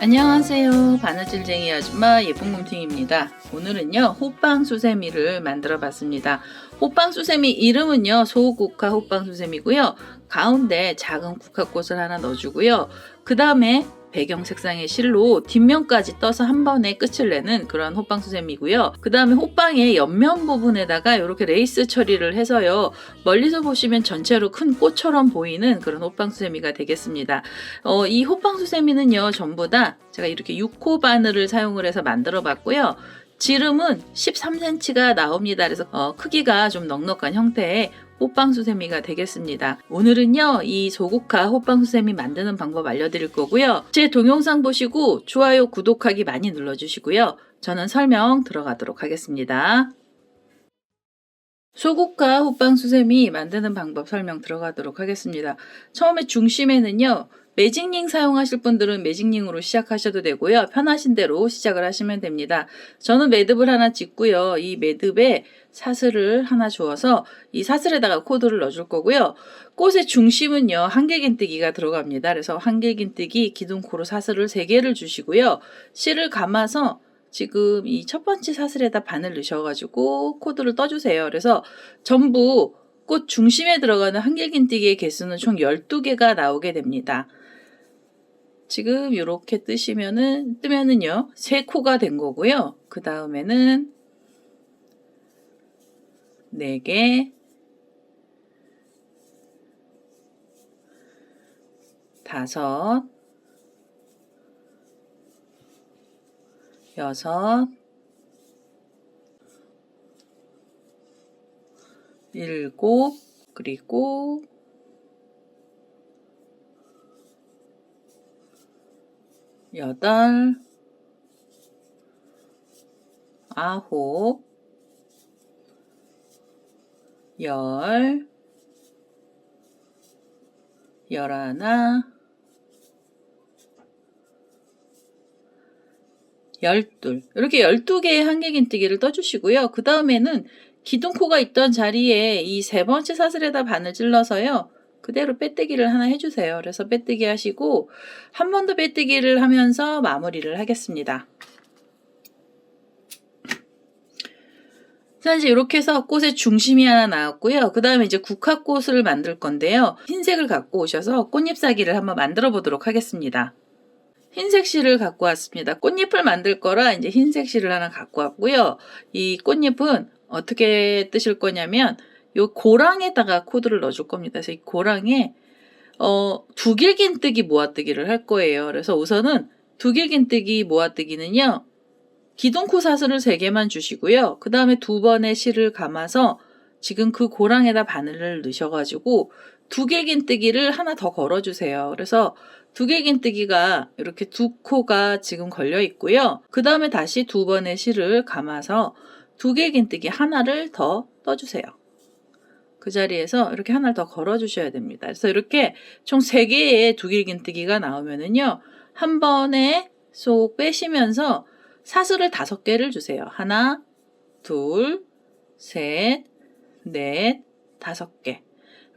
안녕하세요. 바느질쟁이 아줌마 예쁜곰팅입니다. 오늘은요 호빵수세미를 만들어 봤습니다. 호빵수세미 이름은요 소국화 호빵수세미고요. 가운데 작은 국화꽃을 하나 넣어주고요. 그 다음에 배경 색상의 실로 뒷면까지 떠서 한 번에 끝을 내는 그런 호빵수세미고요. 그 다음에 호빵의 옆면 부분에다가 이렇게 레이스 처리를 해서요. 멀리서 보시면 전체로 큰 꽃처럼 보이는 그런 호빵수세미가 되겠습니다. 이 호빵수세미는요 전부 다 제가 이렇게 6호 바늘을 사용을 해서 만들어 봤고요. 지름은 13cm가 나옵니다. 그래서 크기가 좀 넉넉한 형태의 호빵수세미가 되겠습니다. 오늘은요 이 소국화 호빵수세미 만드는 방법 알려드릴 거고요. 제 동영상 보시고 좋아요 구독하기 많이 눌러주시고요. 저는 설명 들어가도록 하겠습니다. 소국화 호빵수세미 만드는 방법 설명 들어가도록 하겠습니다. 처음에 중심에는요 매직링 사용하실 분들은 매직링으로 시작하셔도 되고요. 편하신 대로 시작을 하시면 됩니다. 저는 매듭을 하나 짓고요. 이 매듭에 사슬을 하나 주어서 이 사슬에다가 코드를 넣어줄 거고요. 꽃의 중심은요 한길긴뜨기가 들어갑니다. 그래서 한길긴뜨기 기둥코로 사슬을 3개를 주시고요. 실을 감아서 지금 이 첫 번째 사슬에다 바늘 넣으셔가지고 코드를 떠주세요. 그래서 전부 꽃 중심에 들어가는 한길긴뜨기의 개수는 총 12개가 나오게 됩니다. 지금 이렇게 뜨면은요 3코가 된 거고요. 그 다음에는 4개, 5, 6, 7, 그리고 8, 9, 10, 11, 12 이렇게 12개의 한길긴뜨기를 떠주시고요. 그 다음에는 기둥코가 있던 자리에 이 3번째 사슬에다 바늘 찔러서요. 그대로 빼뜨기를 하나 해주세요. 그래서 빼뜨기 하시고 한 번 더 빼뜨기를 하면서 마무리를 하겠습니다. 자, 이제 이렇게 해서 꽃의 중심이 하나 나왔고요. 그 다음에 이제 국화꽃을 만들 건데요. 흰색을 갖고 오셔서 꽃잎사기를 한번 만들어 보도록 하겠습니다. 흰색 실을 갖고 왔습니다. 꽃잎을 만들 거라 이제 흰색 실을 하나 갖고 왔고요. 이 꽃잎은 어떻게 뜨실 거냐면 요 고랑에다가 코드를 넣어줄 겁니다. 그래서 이 고랑에 두길긴뜨기 모아뜨기를 할 거예요. 그래서 우선은 두길긴뜨기 모아뜨기는요. 기둥코 사슬을 3개만 주시고요. 그 다음에 2번의 실을 감아서 지금 그 고랑에다 바늘을 넣으셔가지고 두길긴뜨기를 하나 더 걸어주세요. 그래서 두길긴뜨기가 이렇게 2코가 지금 걸려 있고요. 그 다음에 다시 2번의 실을 감아서 두길긴뜨기 하나를 더 떠주세요. 그 자리에서 이렇게 하나를 더 걸어주셔야 됩니다. 그래서 이렇게 총 3개의 두길긴뜨기가 나오면은요. 한 번에 쏙 빼시면서 사슬을 5개를 주세요. 하나, 둘, 셋, 넷, 5개.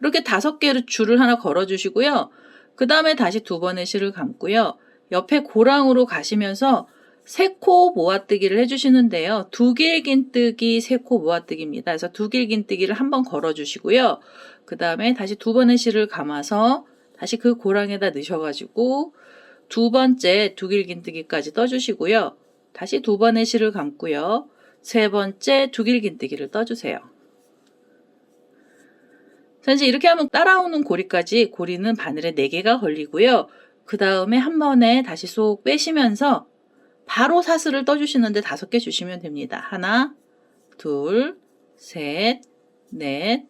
이렇게 5개를 줄을 하나 걸어주시고요. 그 다음에 다시 2번의 실을 감고요. 옆에 고랑으로 가시면서 3코 모아뜨기를 해주시는데요. 두길긴뜨기 3코 모아뜨기입니다. 그래서 두길긴뜨기를 한번 걸어주시고요. 그 다음에 다시 2번의 실을 감아서 다시 그 고랑에다 넣으셔가지고 2번째 두길긴뜨기까지 떠주시고요. 다시 2번의 실을 감고요. 3번째 두길긴뜨기를 떠주세요. 자, 이제 이렇게 하면 따라오는 고리까지 고리는 바늘에 4개가 걸리고요. 그 다음에 한 번에 다시 쏙 빼시면서 바로 사슬을 떠주시는데 5개 주시면 됩니다. 하나, 둘, 셋, 넷,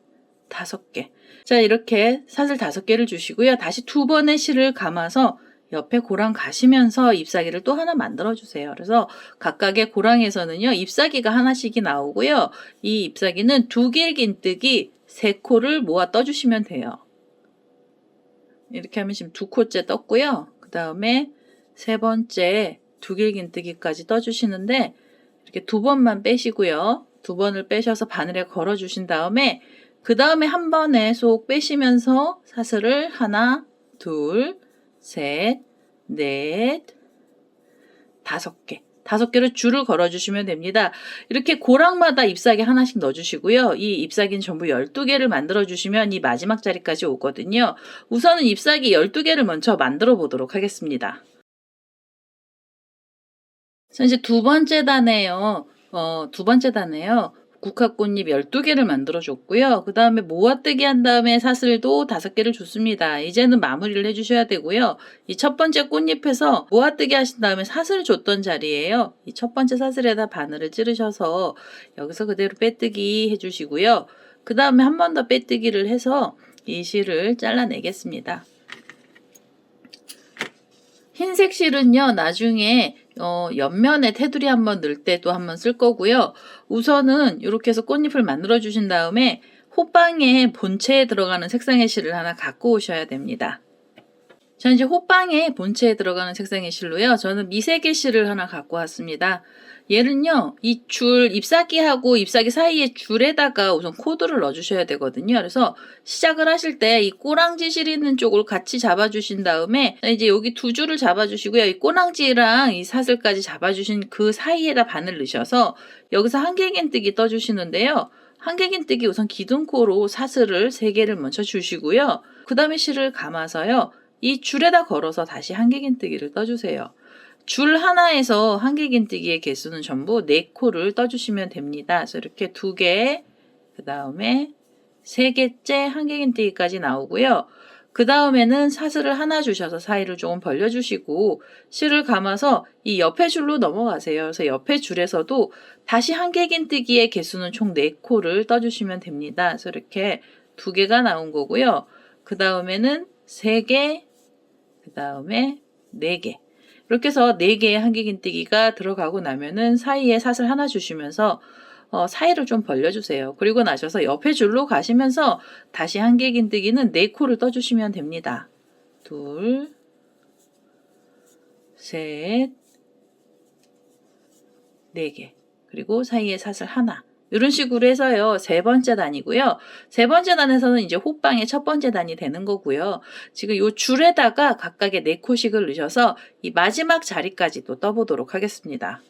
5개. 자, 이렇게 사슬 5개를 주시고요. 다시 2번의 실을 감아서 옆에 고랑 가시면서 잎사귀를 또 하나 만들어 주세요. 그래서 각각의 고랑에서는요 잎사귀가 하나씩이 나오고요. 이 잎사귀는 두길긴뜨기 3코를 모아 떠주시면 돼요. 이렇게 하면 지금 2코째 떴고요. 그 다음에 3번째 두길긴뜨기까지 떠주시는데 이렇게 2번만 빼시고요. 2번을 빼셔서 바늘에 걸어 주신 다음에 그 다음에 한 번에 쏙 빼시면서 사슬을 하나, 둘, 셋, 넷, 5개. 5개를 줄을 걸어주시면 됩니다. 이렇게 고랑마다 잎사귀 하나씩 넣어주시고요. 이 잎사귀는 전부 12개를 만들어주시면 이 마지막 자리까지 오거든요. 우선은 잎사귀 12개를 먼저 만들어 보도록 하겠습니다. 자, 이제 두 번째 단에요. 국화꽃잎 12개를 만들어줬고요. 그 다음에 모아뜨기 한 다음에 사슬도 5개를 줬습니다. 이제는 마무리를 해주셔야 되고요. 이 첫 번째 꽃잎에서 모아뜨기 하신 다음에 사슬을 줬던 자리예요. 이 첫 번째 사슬에다 바늘을 찌르셔서 여기서 그대로 빼뜨기 해주시고요. 그 다음에 한 번 더 빼뜨기를 해서 이 실을 잘라내겠습니다. 흰색 실은요, 나중에 옆면에 테두리 한번 넣을 때도 한번 쓸 거고요. 우선은 이렇게 해서 꽃잎을 만들어 주신 다음에 호빵의 본체에 들어가는 색상의 실을 하나 갖고 오셔야 됩니다. 자, 이제 호빵의 본체에 들어가는 색상의 실로요. 저는 미세개 실을 하나 갖고 왔습니다. 얘는요, 이 줄, 잎사귀하고 잎사귀 사이에 줄에다가 우선 코드를 넣어주셔야 되거든요. 그래서 시작을 하실 때 이 꼬랑지 실 있는 쪽을 같이 잡아주신 다음에 이제 여기 2줄을 잡아주시고요. 이 꼬랑지랑 이 사슬까지 잡아주신 그 사이에다 바늘 넣으셔서 여기서 한길긴뜨기 떠주시는데요. 한길긴뜨기 우선 기둥코로 사슬을 3개를 먼저 주시고요. 그 다음에 실을 감아서요. 이 줄에다 걸어서 다시 한길긴뜨기를 떠주세요. 줄 하나에서 한길긴뜨기의 개수는 전부 4코를 떠주시면 됩니다. 그래서 이렇게 2개, 그 다음에 3개째 한길긴뜨기까지 나오고요. 그 다음에는 사슬을 하나 주셔서 사이를 조금 벌려주시고 실을 감아서 이 옆에 줄로 넘어가세요. 그래서 옆에 줄에서도 다시 한길긴뜨기의 개수는 총 4코를 떠주시면 됩니다. 그래서 이렇게 2개가 나온 거고요. 그 다음에는 3개, 그 다음에 4개. 이렇게 해서 4개의 한길긴뜨기가 들어가고 나면은 사이에 사슬 하나 주시면서 사이를 좀 벌려주세요. 그리고 나셔서 옆에 줄로 가시면서 다시 한길긴뜨기는 4코를 떠주시면 됩니다. 2, 셋, 4개. 그리고 사이에 사슬 하나. 이런 식으로 해서요. 3번째 단이고요. 3번째 단에서는 이제 호빵의 첫 번째 단이 되는 거고요. 지금 이 줄에다가 각각의 4코씩을 넣으셔서 이 마지막 자리까지 또 떠보도록 하겠습니다.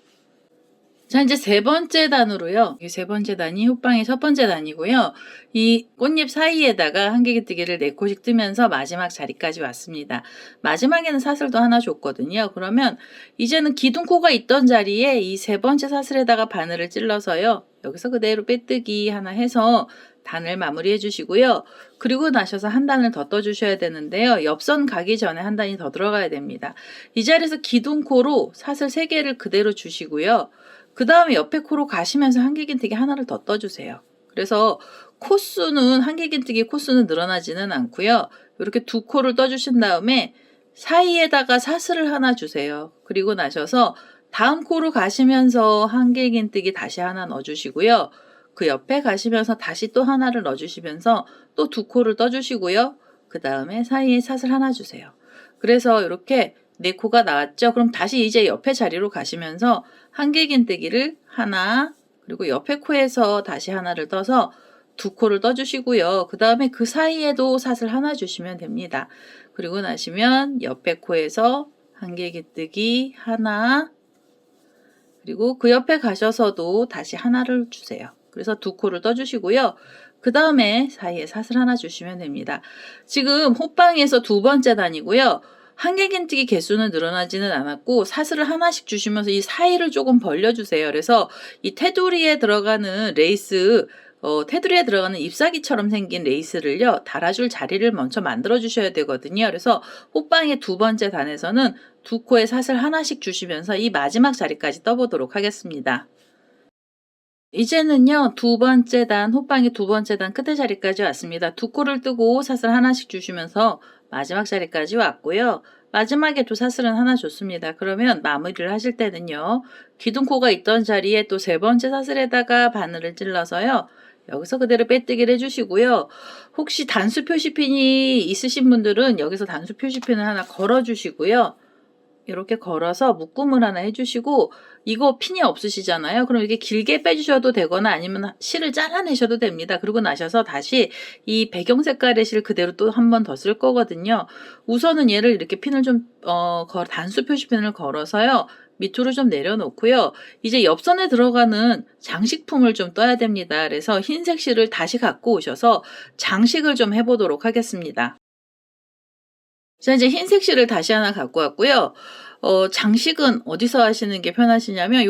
자, 이제 3번째 단으로요. 이 3번째 단이 호빵의 첫 번째 단이고요. 이 꽃잎 사이에다가 한길긴뜨기를 4코씩 뜨면서 마지막 자리까지 왔습니다. 마지막에는 사슬도 하나 줬거든요. 그러면 이제는 기둥코가 있던 자리에 이 3번째 사슬에다가 바늘을 찔러서요. 여기서 그대로 빼뜨기 하나 해서 단을 마무리해 주시고요. 그리고 나셔서 한 단을 더 떠주셔야 되는데요. 옆선 가기 전에 한 단이 더 들어가야 됩니다. 이 자리에서 기둥코로 사슬 3개를 그대로 주시고요. 그 다음에 옆에 코로 가시면서 한길긴뜨기 하나를 더 떠주세요. 그래서 코수는 한길긴뜨기 코수는 늘어나지는 않고요. 이렇게 2코를 떠주신 다음에 사이에다가 사슬을 하나 주세요. 그리고 나셔서 다음 코로 가시면서 한길긴뜨기 다시 하나 넣어주시고요. 그 옆에 가시면서 다시 또 하나를 넣어주시면서 또 2코를 떠주시고요. 그 다음에 사이에 사슬 하나 주세요. 그래서 이렇게 4코가 나왔죠. 그럼 다시 이제 옆에 자리로 가시면서 한길긴뜨기를 하나, 그리고 옆에 코에서 다시 하나를 떠서 2코를 떠주시고요. 그 다음에 그 사이에도 사슬 하나 주시면 됩니다. 그리고 나시면 옆에 코에서 한길긴뜨기 하나, 그리고 그 옆에 가셔서도 다시 하나를 주세요. 그래서 2코를 떠주시고요. 그 다음에 사이에 사슬 하나 주시면 됩니다. 지금 호빵에서 2번째 단이고요. 한길긴뜨기 개수는 늘어나지는 않았고 사슬을 하나씩 주시면서 이 사이를 조금 벌려주세요. 그래서 이 테두리에 들어가는 레이스, 테두리에 들어가는 잎사귀처럼 생긴 레이스를요. 달아줄 자리를 먼저 만들어 주셔야 되거든요. 그래서 호빵의 2번째 단에서는 2코에 사슬 하나씩 주시면서 이 마지막 자리까지 떠보도록 하겠습니다. 이제는요, 2번째 단, 호빵의 2번째 단 끝에 자리까지 왔습니다. 2코를 뜨고 사슬 하나씩 주시면서 마지막 자리까지 왔고요. 마지막에도 사슬은 하나 줬습니다. 그러면 마무리를 하실 때는요, 기둥코가 있던 자리에 또 3번째 사슬에다가 바늘을 찔러서요, 여기서 그대로 빼뜨기를 해주시고요. 혹시 단수 표시핀이 있으신 분들은 여기서 단수 표시핀을 하나 걸어주시고요. 이렇게 걸어서 묶음을 하나 해주시고, 이거 핀이 없으시잖아요. 그럼 이렇게 길게 빼주셔도 되거나 아니면 실을 잘라내셔도 됩니다. 그러고 나셔서 다시 이 배경 색깔의 실 그대로 또 한 번 더 쓸 거거든요. 우선은 얘를 이렇게 핀을 좀 단수 표시핀을 걸어서요. 밑으로 좀 내려놓고요. 이제 옆선에 들어가는 장식품을 좀 떠야 됩니다. 그래서 흰색 실을 다시 갖고 오셔서 장식을 좀 해보도록 하겠습니다. 자, 이제 흰색 실을 다시 하나 갖고 왔고요. 장식은 어디서 하시는 게 편하시냐면,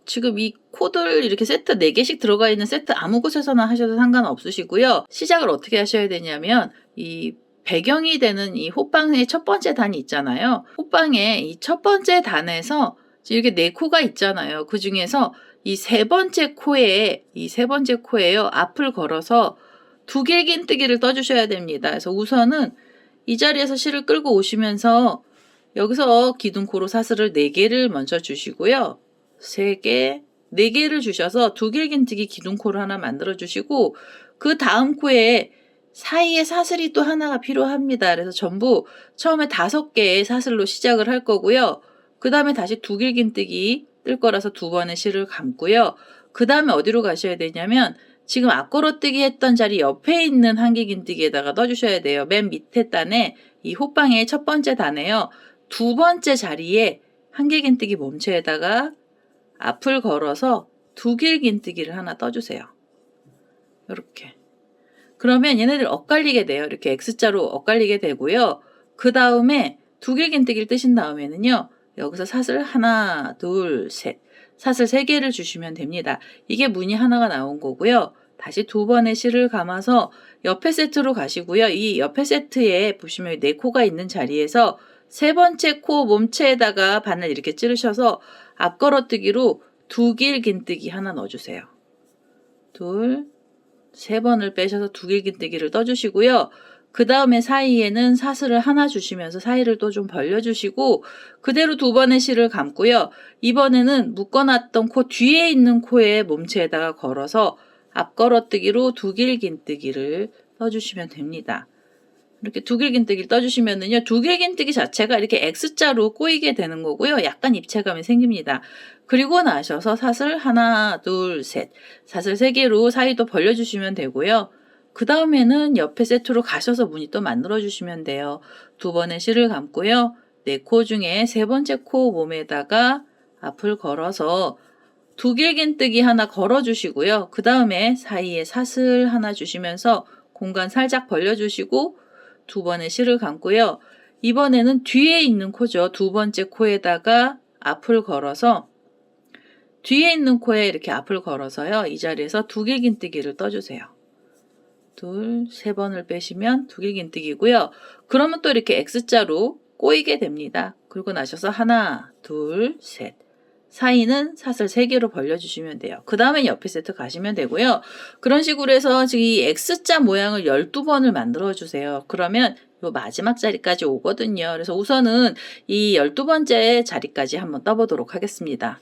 지금 이 코들 이렇게 세트 4개씩 들어가 있는 세트 아무 곳에서나 하셔도 상관없으시고요. 시작을 어떻게 하셔야 되냐면, 이 배경이 되는 이 호빵의 첫 번째 단이 있잖아요. 호빵의 이 첫 번째 단에서 이렇게 4코가 있잖아요. 그 중에서 이 세 번째 코에요. 앞을 걸어서 두길긴뜨기를 떠주셔야 됩니다. 그래서 우선은 이 자리에서 실을 끌고 오시면서 여기서 기둥코로 사슬을 4개를 먼저 주시고요. 3개, 4개를 주셔서 두길긴뜨기 기둥코를 하나 만들어 주시고, 그 다음 코에 사이에 사슬이 또 하나가 필요합니다. 그래서 전부 처음에 5개의 사슬로 시작을 할 거고요. 그 다음에 다시 두길긴뜨기 뜰 거라서 2번의 실을 감고요. 그 다음에 어디로 가셔야 되냐면, 지금 앞걸어뜨기 했던 자리 옆에 있는 한길긴뜨기에다가 넣어주셔야 돼요. 맨 밑에 단에 이 호빵의 첫 번째 단에요. 2번째 자리에 한길긴뜨기 몸체에다가 앞을 걸어서 두길긴뜨기를 하나 떠주세요. 이렇게. 그러면 얘네들 엇갈리게 돼요. 이렇게 X자로 엇갈리게 되고요. 그 다음에 두길긴뜨기를 뜨신 다음에는요. 여기서 사슬 하나, 둘, 셋. 사슬 3개를 주시면 됩니다. 이게 무늬 하나가 나온 거고요. 다시 2번의 실을 감아서 옆에 세트로 가시고요. 이 옆에 세트에 보시면 4코가 있는 자리에서 3번째 코 몸체에다가 바늘 이렇게 찌르셔서 앞걸어뜨기로 두길긴뜨기 하나 넣어주세요. 3번을 빼셔서 두길긴뜨기를 떠주시고요. 그 다음에 사이에는 사슬을 하나 주시면서 사이를 또 좀 벌려주시고, 그대로 2번의 실을 감고요. 이번에는 묶어놨던 코 뒤에 있는 코의 몸체에다가 걸어서 앞걸어뜨기로 두길긴뜨기를 떠주시면 됩니다. 이렇게 두길긴뜨기를 떠주시면은요, 두길긴뜨기 자체가 이렇게 X자로 꼬이게 되는 거고요. 약간 입체감이 생깁니다. 그리고 나셔서 사슬 하나, 둘, 셋. 사슬 3개로 사이도 벌려주시면 되고요. 그 다음에는 옆에 세트로 가셔서 무늬 또 만들어주시면 돼요. 2번의 실을 감고요. 4코 중에 3번째 코 몸에다가 앞을 걸어서 두길긴뜨기 하나 걸어주시고요. 그 다음에 사이에 사슬 하나 주시면서 공간 살짝 벌려주시고 2번의 실을 감고요. 이번에는 뒤에 있는 코죠. 2번째 코에다가 앞을 걸어서 뒤에 있는 코에 이렇게 앞을 걸어서요. 이 자리에서 두길긴뜨기를 떠주세요. 3번을 빼시면 두길긴뜨기고요. 그러면 또 이렇게 X자로 꼬이게 됩니다. 그리고 나셔서 하나, 둘, 셋. 사이는 사슬 3개로 벌려주시면 돼요. 그 다음에 옆에 세트 가시면 되고요. 그런 식으로 해서 지금 이 X자 모양을 12번을 만들어주세요. 그러면 요 마지막 자리까지 오거든요. 그래서 우선은 이 12번째 자리까지 한번 떠보도록 하겠습니다.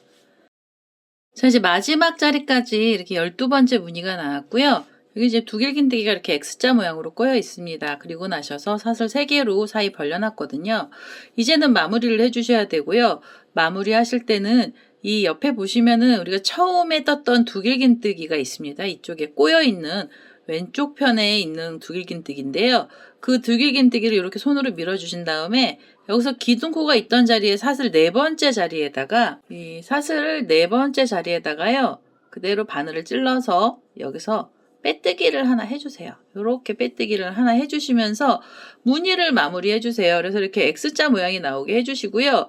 자, 이제 마지막 자리까지 이렇게 12번째 무늬가 나왔고요. 여기 이제 두길긴뜨기가 이렇게 X자 모양으로 꼬여 있습니다. 그리고 나셔서 사슬 3개로 사이 벌려놨거든요. 이제는 마무리를 해주셔야 되고요. 마무리 하실 때는 이 옆에 보시면은 우리가 처음에 떴던 두길긴뜨기가 있습니다. 이쪽에 꼬여 있는 왼쪽 편에 있는 두길긴뜨기인데요. 그 두길긴뜨기를 이렇게 손으로 밀어주신 다음에 여기서 기둥코가 있던 자리에 사슬 4번째 자리에다가 이 사슬 4번째 자리에다가요. 그대로 바늘을 찔러서 여기서 빼뜨기를 하나 해주세요. 이렇게 빼뜨기를 하나 해주시면서 무늬를 마무리 해주세요. 그래서 이렇게 X자 모양이 나오게 해주시고요.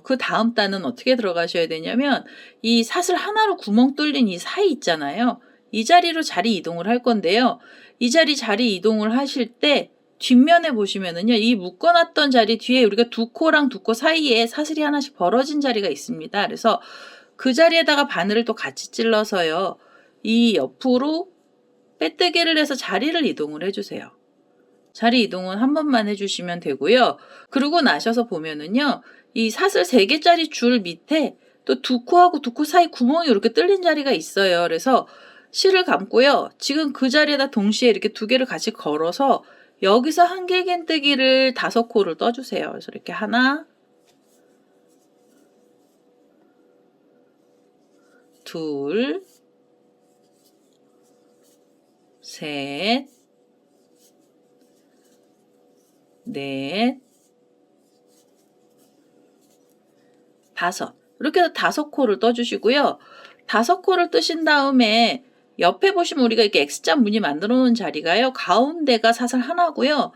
그 다음 단은 어떻게 들어가셔야 되냐면 이 사슬 하나로 구멍 뚫린 이 사이 있잖아요. 이 자리로 자리 이동을 할 건데요. 이 자리 이동을 하실 때 뒷면에 보시면은요, 이 묶어놨던 자리 뒤에 우리가 2코랑 2코 사이에 사슬이 하나씩 벌어진 자리가 있습니다. 그래서 그 자리에다가 바늘을 또 같이 찔러서요, 이 옆으로 빼뜨기를 해서 자리를 이동을 해주세요. 자리 이동은 한 번만 해주시면 되고요. 그러고 나셔서 보면은요, 이 사슬 3개짜리 줄 밑에 또 2코하고 2코 사이 구멍이 이렇게 뚫린 자리가 있어요. 그래서 실을 감고요. 지금 그 자리에다 동시에 이렇게 2개를 같이 걸어서 여기서 한길긴뜨기를 5코를 떠주세요. 그래서 이렇게 하나, 둘, 셋, 넷, 다섯. 이렇게 해서 5코를 떠주시고요. 5코를 뜨신 다음에 옆에 보시면 우리가 이렇게 X자 무늬 만들어 놓은 자리가요. 가운데가 사슬 하나고요.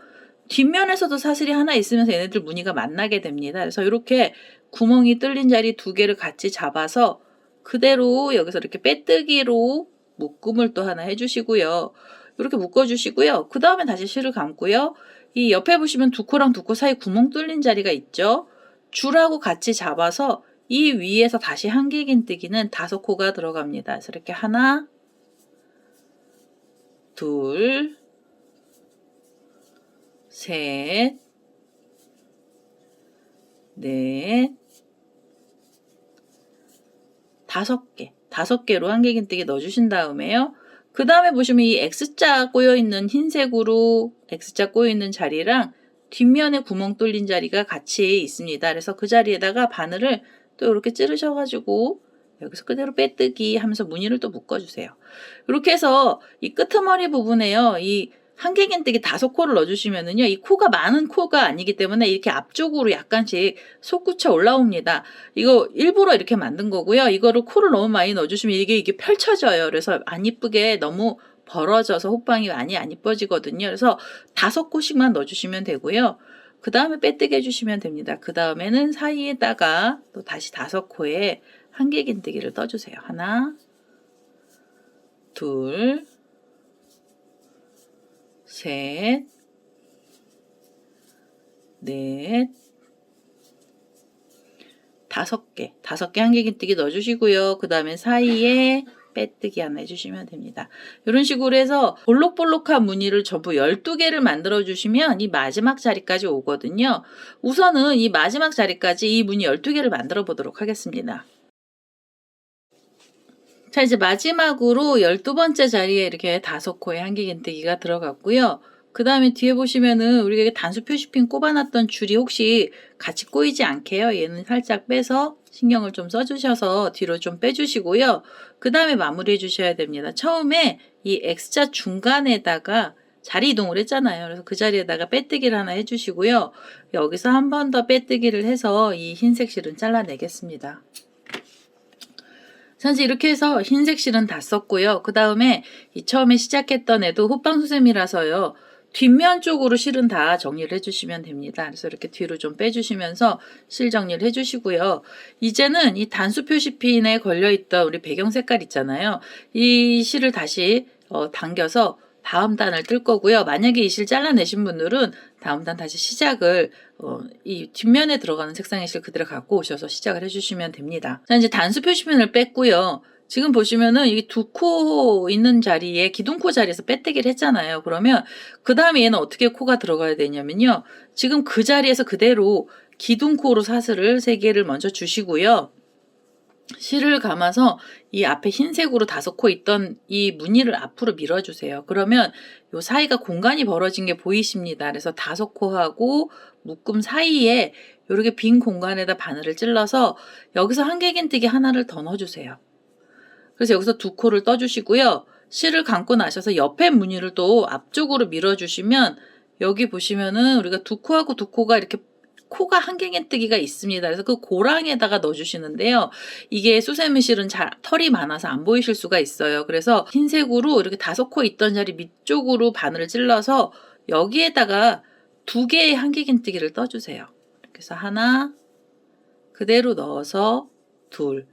뒷면에서도 사슬이 하나 있으면서 얘네들 무늬가 만나게 됩니다. 그래서 이렇게 구멍이 뚫린 자리 2개를 같이 잡아서 그대로 여기서 이렇게 빼뜨기로 묶음을 또 하나 해주시고요. 이렇게 묶어주시고요. 그 다음에 다시 실을 감고요. 이 옆에 보시면 2코랑 2코 사이 구멍 뚫린 자리가 있죠. 줄하고 같이 잡아서 이 위에서 다시 한길긴뜨기는 5코가 들어갑니다. 그래서 이렇게 하나, 둘, 셋, 넷, 5개. 5개로 한길긴뜨기 넣어주신 다음에요. 그 다음에 보시면 이 X자 꼬여있는 흰색으로 X자 꼬여있는 자리랑 뒷면에 구멍 뚫린 자리가 같이 있습니다. 그래서 그 자리에다가 바늘을 또 이렇게 찌르셔가지고 여기서 그대로 빼뜨기 하면서 무늬를 또 묶어주세요. 이렇게 해서 이 끄트머리 부분에요. 이 한길긴뜨기 5코를 넣어주시면은요. 이 코가 많은 코가 아니기 때문에 이렇게 앞쪽으로 약간씩 솟구쳐 올라옵니다. 이거 일부러 이렇게 만든 거고요. 이거를 코를 너무 많이 넣어주시면 이게 펼쳐져요. 그래서 안 이쁘게 너무 벌어져서 호빵이 많이 안 이뻐지거든요. 그래서 5코씩만 넣어주시면 되고요. 그 다음에 빼뜨기 해주시면 됩니다. 그 다음에는 사이에다가 또 다시 5코에 한길긴뜨기를 떠주세요. 하나, 둘, 셋, 넷, 5개. 5개 한길긴뜨기 넣어주시고요. 그 다음에 사이에 빼뜨기 하나 해주시면 됩니다. 이런 식으로 해서 볼록볼록한 무늬를 전부 12개를 만들어 주시면 이 마지막 자리까지 오거든요. 우선은 이 마지막 자리까지 이 무늬 12개를 만들어 보도록 하겠습니다. 자, 이제 마지막으로 12번째 자리에 이렇게 5코의 한길긴뜨기가 들어갔고요. 그 다음에 뒤에 보시면은 우리가 단수 표시핀 꼽아놨던 줄이 혹시 같이 꼬이지 않게요. 얘는 살짝 빼서 신경을 좀 써주셔서 뒤로 좀 빼주시고요. 그 다음에 마무리해 주셔야 됩니다. 처음에 이 X자 중간에다가 자리 이동을 했잖아요. 그래서 그 자리에다가 빼뜨기를 하나 해주시고요. 여기서 한 번 더 빼뜨기를 해서 이 흰색 실은 잘라내겠습니다. 현재 이렇게 해서 흰색 실은 다 썼고요. 그 다음에 이 처음에 시작했던 애도 호빵수세미라서요. 뒷면 쪽으로 실은 다 정리를 해주시면 됩니다. 그래서 이렇게 뒤로 좀 빼주시면서 실 정리를 해주시고요. 이제는 이 단수 표시핀에 걸려있던 우리 배경 색깔 있잖아요. 이 실을 다시 당겨서 다음 단을 뜰 거고요. 만약에 이 실 잘라내신 분들은 다음 단 다시 시작을 이 뒷면에 들어가는 색상의 실 그대로 갖고 오셔서 시작을 해주시면 됩니다. 자, 이제 단수 표시핀을 뺐고요. 지금 보시면은 이 2코 있는 자리에 기둥코 자리에서 빼뜨기를 했잖아요. 그러면 그 다음에 얘는 어떻게 코가 들어가야 되냐면요. 지금 그 자리에서 그대로 기둥코로 사슬을 3개를 먼저 주시고요. 실을 감아서 이 앞에 흰색으로 5코 있던 이 무늬를 앞으로 밀어주세요. 그러면 요 사이가 공간이 벌어진 게 보이십니다. 그래서 5코하고 묶음 사이에 이렇게 빈 공간에다 바늘을 찔러서 여기서 한길긴뜨기 하나를 더 넣어주세요. 그래서 여기서 2코를 떠주시고요. 실을 감고 나셔서 옆에 무늬를 또 앞쪽으로 밀어주시면 여기 보시면은 우리가 2코하고 2코가 이렇게 코가 한길긴뜨기가 있습니다. 그래서 그 고랑에다가 넣어주시는데요. 이게 수세미 실은 잘 털이 많아서 안 보이실 수가 있어요. 그래서 흰색으로 이렇게 5코 있던 자리 밑쪽으로 바늘을 찔러서 여기에다가 2개의 한길긴뜨기를 떠주세요. 그래서 하나 그대로 넣어서 둘.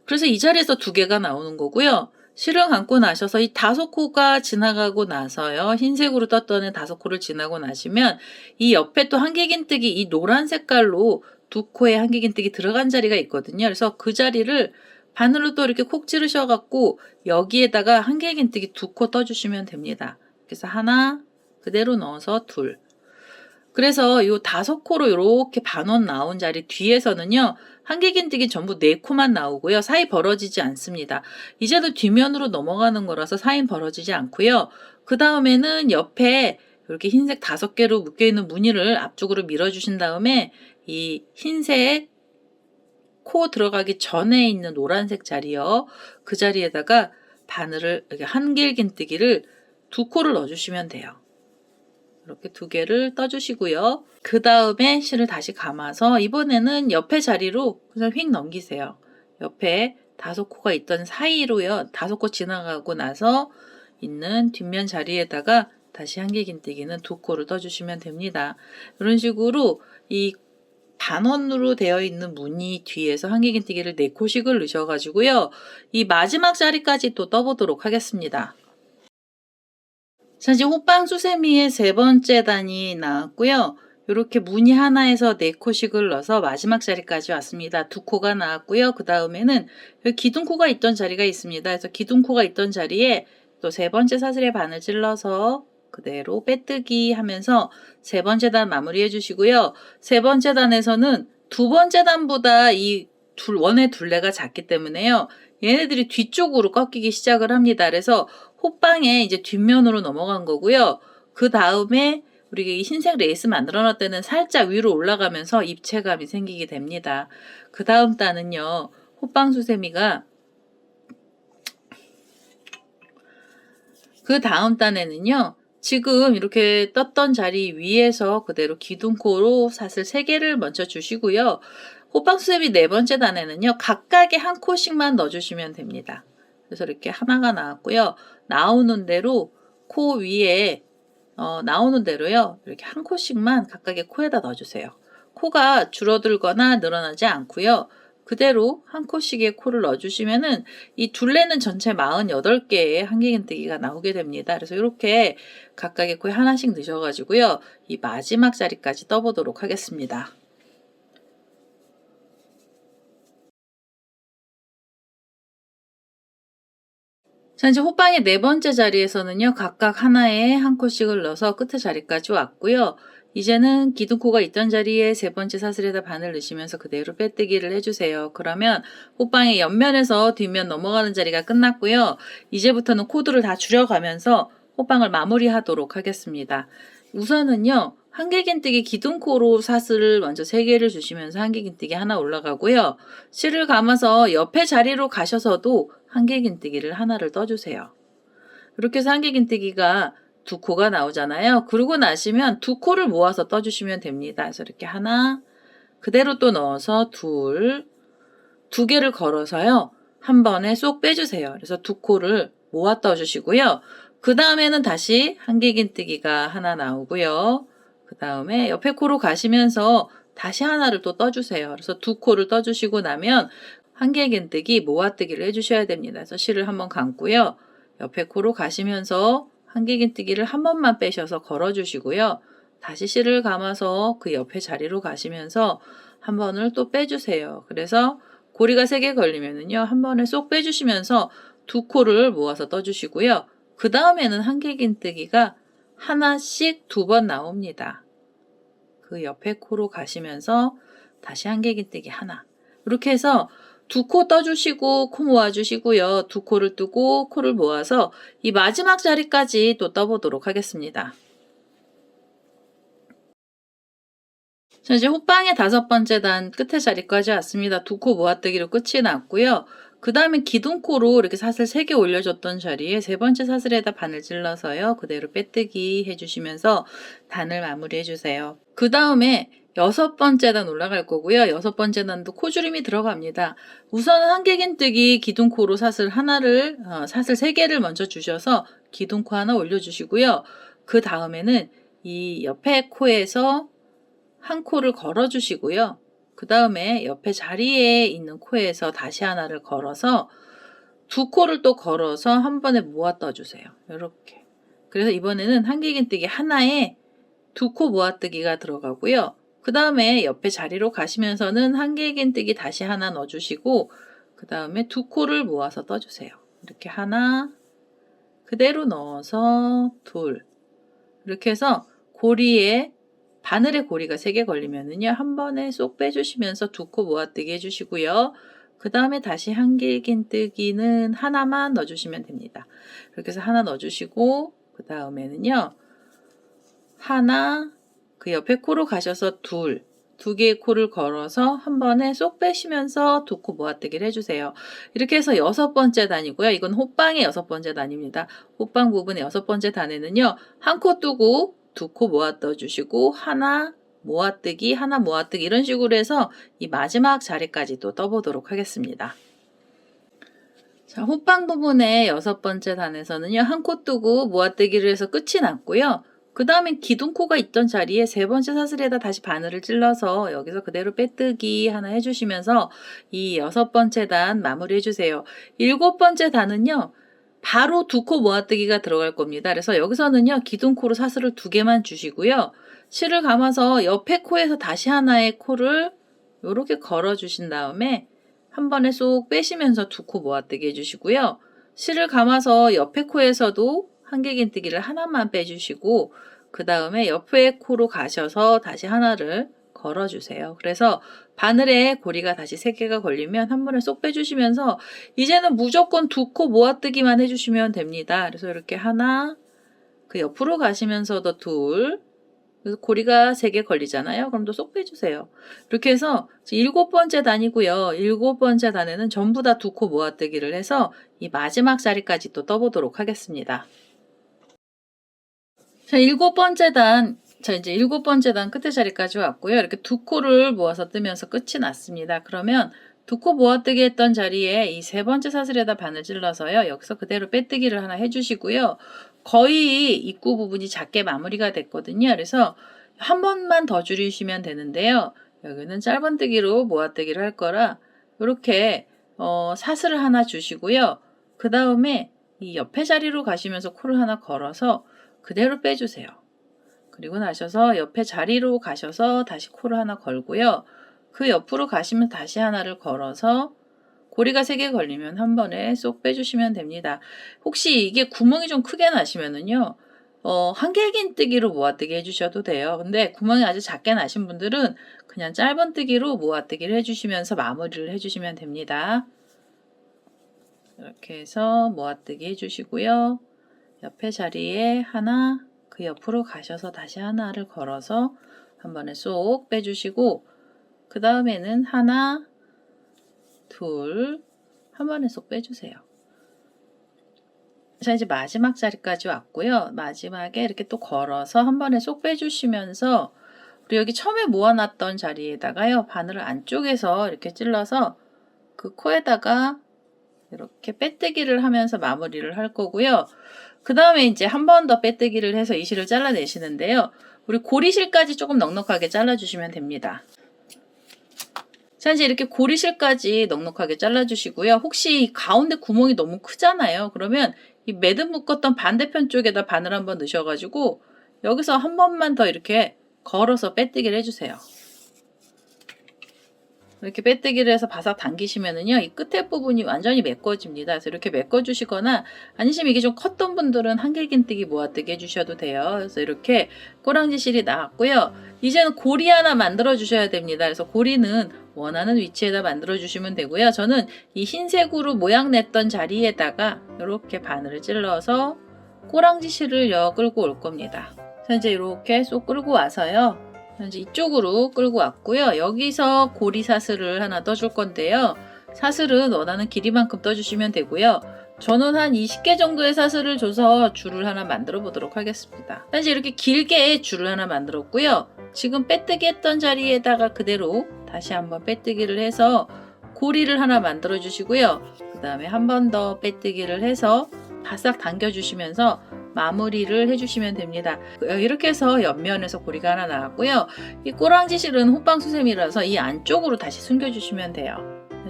그래서 이 자리에서 2개가 나오는 거고요. 실을 감고 나셔서 이 5코가 지나가고 나서요. 흰색으로 떴던 애 5코를 지나고 나시면 이 옆에 또 한길긴뜨기 이 노란 색깔로 2코의 한길긴뜨기 들어간 자리가 있거든요. 그래서 그 자리를 바늘로 또 이렇게 콕 찌르셔갖고 여기에다가 한길긴뜨기 2코 떠주시면 됩니다. 그래서 하나 그대로 넣어서 둘. 그래서 이 5코로 이렇게 반원 나온 자리 뒤에서는요. 한길긴뜨기 전부 4코만 나오고요. 사이 벌어지지 않습니다. 이제도 뒷면으로 넘어가는 거라서 사이 벌어지지 않고요. 그 다음에는 옆에 이렇게 흰색 5개로 묶여있는 무늬를 앞쪽으로 밀어주신 다음에 이 흰색 코 들어가기 전에 있는 노란색 자리요. 그 자리에다가 바늘을 이렇게 한길긴뜨기를 2코를 넣어주시면 돼요. 이렇게 2개를 떠주시고요. 그 다음에 실을 다시 감아서 이번에는 옆에 자리로 그냥 휙 넘기세요. 옆에 5코가 있던 사이로요. 5코 지나가고 나서 있는 뒷면 자리에다가 다시 한길긴뜨기는 2코를 떠주시면 됩니다. 이런 식으로 이 반원으로 되어 있는 무늬 뒤에서 한길긴뜨기를 4코씩을 넣으셔가지고요. 이 마지막 자리까지 또 떠보도록 하겠습니다. 자, 이제 호빵 수세미의 3번째 단이 나왔고요. 이렇게 무늬 하나에서 4코씩을 넣어서 마지막 자리까지 왔습니다. 2코가 나왔고요. 그 다음에는 여기 기둥코가 있던 자리가 있습니다. 그래서 기둥코가 있던 자리에 또 3번째 사슬에 반을 찔러서 그대로 빼뜨기 하면서 3번째 단 마무리 해주시고요. 3번째 단에서는 2번째 단보다 이 원의 둘레가 작기 때문에요. 얘네들이 뒤쪽으로 꺾이기 시작을 합니다. 그래서 호빵에 이제 뒷면으로 넘어간 거고요. 그 다음에 우리가 이 흰색 레이스 만들어 놨을 때는 살짝 위로 올라가면서 입체감이 생기게 됩니다. 그 다음 단은요. 호빵 수세미가 그 다음 단에는요. 지금 이렇게 떴던 자리 위에서 그대로 기둥코로 사슬 3개를 먼저 주시고요. 호빵 수세미 4번째 단에는요. 각각의 한 코씩만 넣어주시면 됩니다. 그래서 이렇게 하나가 나왔고요. 나오는 대로 코 위에 나오는 대로요. 이렇게 한 코씩만 각각의 코에다 넣어주세요. 코가 줄어들거나 늘어나지 않고요. 그대로 한 코씩의 코를 넣어주시면은 이 둘레는 전체 48개의 한길긴뜨기가 나오게 됩니다. 그래서 이렇게 각각의 코에 하나씩 넣으셔가지고요. 이 마지막 자리까지 떠보도록 하겠습니다. 자, 이제 호빵의 4번째 자리에서는요, 각각 하나에 한 코씩을 넣어서 끝에 자리까지 왔고요. 이제는 기둥코가 있던 자리에 3번째 사슬에다 바늘 넣으시면서 그대로 빼뜨기를 해주세요. 그러면 호빵의 옆면에서 뒷면 넘어가는 자리가 끝났고요. 이제부터는 코드를 다 줄여가면서 호빵을 마무리하도록 하겠습니다. 우선은요, 한길긴뜨기 기둥코로 사슬을 먼저 3개를 주시면서 한길긴뜨기 하나 올라가고요. 실을 감아서 옆에 자리로 가셔서도 한길긴뜨기를 하나를 떠주세요. 이렇게 해서 한길긴뜨기가 2코가 나오잖아요. 그러고 나시면 2코를 모아서 떠주시면 됩니다. 그래서 이렇게 하나, 그대로 또 넣어서 2개를 걸어서요. 한 번에 쏙 빼주세요. 그래서 2코를 모아 떠주시고요. 그 다음에는 다시 한길긴뜨기가 하나 나오고요. 그 다음에 옆에 코로 가시면서 다시 하나를 또 떠주세요. 그래서 2코를 떠주시고 나면 한길긴뜨기 모아뜨기를 해주셔야 됩니다. 그래서 실을 한번 감고요. 옆에 코로 가시면서 한길긴뜨기를 한 번만 빼셔서 걸어주시고요. 다시 실을 감아서 그 옆에 자리로 가시면서 한 번을 또 빼주세요. 그래서 고리가 3개 걸리면은요, 한 번에 쏙 빼주시면서 2코를 모아서 떠주시고요. 그 다음에는 한길긴뜨기가 하나씩 2번 나옵니다. 그 옆에 코로 가시면서 다시 한길긴뜨기 하나. 이렇게 해서 2코 떠주시고 코 모아주시고요. 2코를 뜨고 코를 모아서 이 마지막 자리까지 또 떠보도록 하겠습니다. 자, 이제 호빵의 5번째 단 끝에 자리까지 왔습니다. 2코 모아뜨기로 끝이 났고요. 그 다음에 기둥코로 이렇게 사슬 3개 올려줬던 자리에 3번째 사슬에다 바늘 찔러서요. 그대로 빼뜨기 해주시면서 단을 마무리해주세요. 그 다음에 6번째 단 올라갈 거고요. 6번째 단도 코주름이 들어갑니다. 우선은 한길긴뜨기 기둥코로 사슬 3개를 먼저 주셔서 기둥코 하나 올려주시고요. 그 다음에는 이 옆에 코에서 한 코를 걸어주시고요. 그 다음에 옆에 자리에 있는 코에서 다시 하나를 걸어서 2코를 또 걸어서 한 번에 모아 떠주세요. 이렇게. 그래서 이번에는 한길긴뜨기 하나에 2코 모아뜨기가 들어가고요. 그 다음에 옆에 자리로 가시면서는 한길긴뜨기 다시 하나 넣어주시고 그 다음에 2코를 모아서 떠주세요. 이렇게 하나, 그대로 넣어서 2. 이렇게 해서 고리에 바늘에 고리가 3개 걸리면은요, 한 번에 쏙 빼주시면서 2코 모아뜨기 해주시고요. 그 다음에 다시 한길긴뜨기는 하나만 넣어주시면 됩니다. 이렇게 해서 하나 넣어주시고, 그 다음에는요, 하나, 그 옆에 코로 가셔서 2, 두 개의 코를 걸어서 한 번에 쏙 빼시면서 두 코 모아뜨기를 해주세요. 이렇게 해서 6번째 단이고요. 이건 호빵의 6번째 단입니다. 호빵 부분의 6번째 단에는요. 한 코 뜨고 두 코 모아 떠주시고 하나 모아뜨기 하나 모아뜨기 이런 식으로 해서 이 마지막 자리까지 또 떠보도록 하겠습니다. 자, 호빵 부분의 6번째 단에서는요. 한 코 뜨고 모아뜨기를 해서 끝이 났고요. 그 다음에 기둥코가 있던 자리에 3번째 사슬에다 다시 바늘을 찔러서 여기서 그대로 빼뜨기 하나 해주시면서 이 6번째 단 마무리 해주세요. 7번째 단은요. 바로 두 코 모아뜨기가 들어갈 겁니다. 그래서 여기서는요. 기둥코로 사슬을 2개만 주시고요. 실을 감아서 옆에 코에서 다시 하나의 코를 이렇게 걸어 주신 다음에 한 번에 쏙 빼시면서 두 코 모아뜨기 해주시고요. 실을 감아서 옆에 코에서도 한길긴뜨기를 하나만 빼주시고 그 다음에 옆에 코로 가셔서 다시 하나를 걸어주세요. 그래서 바늘에 고리가 다시 3개가 걸리면 한 번에 쏙 빼주시면서 이제는 무조건 두 코 모아뜨기만 해주시면 됩니다. 그래서 이렇게 하나, 그 옆으로 가시면서도 둘, 그래서 고리가 3개 걸리잖아요. 그럼 또 쏙 빼주세요. 이렇게 해서 7번째 단이고요. 7번째 단에는 전부 다 두 코 모아뜨기를 해서 이 마지막 자리까지 또 떠보도록 하겠습니다. 자, 7번째 단. 자, 이제 7번째 단 끝에 자리까지 왔고요. 이렇게 두 코를 모아서 뜨면서 끝이 났습니다. 그러면 두 코 모아뜨기 했던 자리에 이 3번째 사슬에다 바늘 찔러서요. 여기서 그대로 빼뜨기를 하나 해주시고요. 거의 입구 부분이 작게 마무리가 됐거든요. 그래서 한 번만 더 줄이시면 되는데요. 여기는 짧은뜨기로 모아뜨기를 할 거라 이렇게 사슬을 하나 주시고요. 그 다음에 이 옆에 자리로 가시면서 코를 하나 걸어서 그대로 빼주세요. 그리고 나셔서 옆에 자리로 가셔서 다시 코를 하나 걸고요. 그 옆으로 가시면 다시 하나를 걸어서 고리가 3개 걸리면 한 번에 쏙 빼주시면 됩니다. 혹시 이게 구멍이 좀 크게 나시면은요. 한길긴뜨기로 모아뜨기 해주셔도 돼요. 근데 구멍이 아주 작게 나신 분들은 그냥 짧은뜨기로 모아뜨기를 해주시면서 마무리를 해주시면 됩니다. 이렇게 해서 모아뜨기 해주시고요. 옆에 자리에 하나, 그 옆으로 가셔서 다시 하나를 걸어서 한 번에 쏙 빼주시고 그 다음에는 하나, 둘, 한 번에 쏙 빼주세요. 자, 이제 마지막 자리까지 왔고요. 마지막에 이렇게 또 걸어서 한 번에 쏙 빼주시면서 우리 여기 처음에 모아놨던 자리에다가요. 바늘을 안쪽에서 이렇게 찔러서 그 코에다가 이렇게 빼뜨기를 하면서 마무리를 할 거고요. 그 다음에 이제 한 번 더 빼뜨기를 해서 이 실을 잘라내시는데요. 우리 고리실까지 조금 넉넉하게 잘라주시면 됩니다. 자, 이제 이렇게 고리실까지 넉넉하게 잘라주시고요. 혹시 가운데 구멍이 너무 크잖아요. 그러면 이 매듭 묶었던 반대편 쪽에다 바늘 한번 넣으셔가지고 여기서 한 번만 더 이렇게 걸어서 빼뜨기를 해주세요. 이렇게 빼뜨기를 해서 바싹 당기시면은요, 이 끝에 부분이 완전히 메꿔집니다. 그래서 이렇게 메꿔주시거나, 아니시면 이게 좀 컸던 분들은 한길긴뜨기 모아뜨기 해주셔도 돼요. 그래서 이렇게 꼬랑지 실이 나왔고요. 이제는 고리 하나 만들어 주셔야 됩니다. 그래서 고리는 원하는 위치에다 만들어 주시면 되고요. 저는 이 흰색으로 모양 냈던 자리에다가 이렇게 바늘을 찔러서 꼬랑지 실을 끌고 올 겁니다. 자, 이제 이렇게 쏙 끌고 와서요. 이제 이쪽으로 끌고 왔고요. 여기서 고리 사슬을 하나 떠줄 건데요. 사슬은 원하는 길이만큼 떠주시면 되고요. 저는 한 20개 정도의 사슬을 줘서 줄을 하나 만들어 보도록 하겠습니다. 이제 이렇게 길게 줄을 하나 만들었고요. 지금 빼뜨기 했던 자리에다가 그대로 다시 한번 빼뜨기를 해서 고리를 하나 만들어 주시고요. 그 다음에 한 번 더 빼뜨기를 해서 바싹 당겨 주시면서 마무리를 해주시면 됩니다. 이렇게 해서 옆면에서 고리가 하나 나왔고요. 이 꼬랑지 실은 호빵 수세미라서 이 안쪽으로 다시 숨겨주시면 돼요.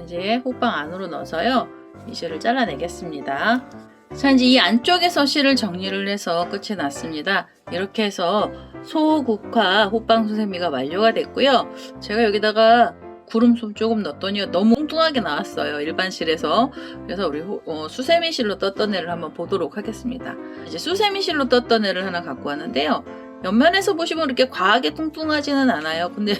이제 호빵 안으로 넣어서요. 이 실을 잘라내겠습니다. 자, 이제 이 안쪽에서 실을 정리를 해서 끝이 났습니다. 이렇게 해서 소국화 호빵 수세미가 완료가 됐고요. 제가 여기다가 구름솜 조금 넣었더니 너무 뚱뚱하게 나왔어요. 일반 실에서. 그래서 우리 수세미 실로 떴던 애를 한번 보도록 하겠습니다. 이제 수세미 실로 떴던 애를 하나 갖고 왔는데요. 옆면에서 보시면 이렇게 과하게 뚱뚱하지는 않아요. 근데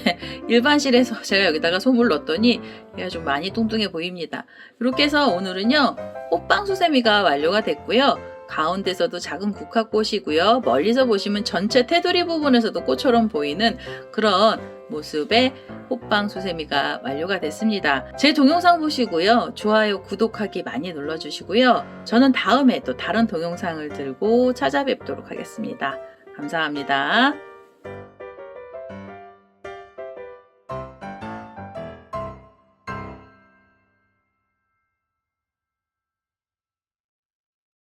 일반 실에서 제가 여기다가 솜을 넣었더니 얘가 좀 많이 뚱뚱해 보입니다. 이렇게 해서 오늘은요. 호빵 수세미가 완료가 됐고요. 가운데서도 작은 국화꽃이고요. 멀리서 보시면 전체 테두리 부분에서도 꽃처럼 보이는 그런 모습의 호빵 수세미가 완료가 됐습니다. 제 동영상 보시고요. 좋아요, 구독하기 많이 눌러주시고요. 저는 다음에 또 다른 동영상을 들고 찾아뵙도록 하겠습니다. 감사합니다.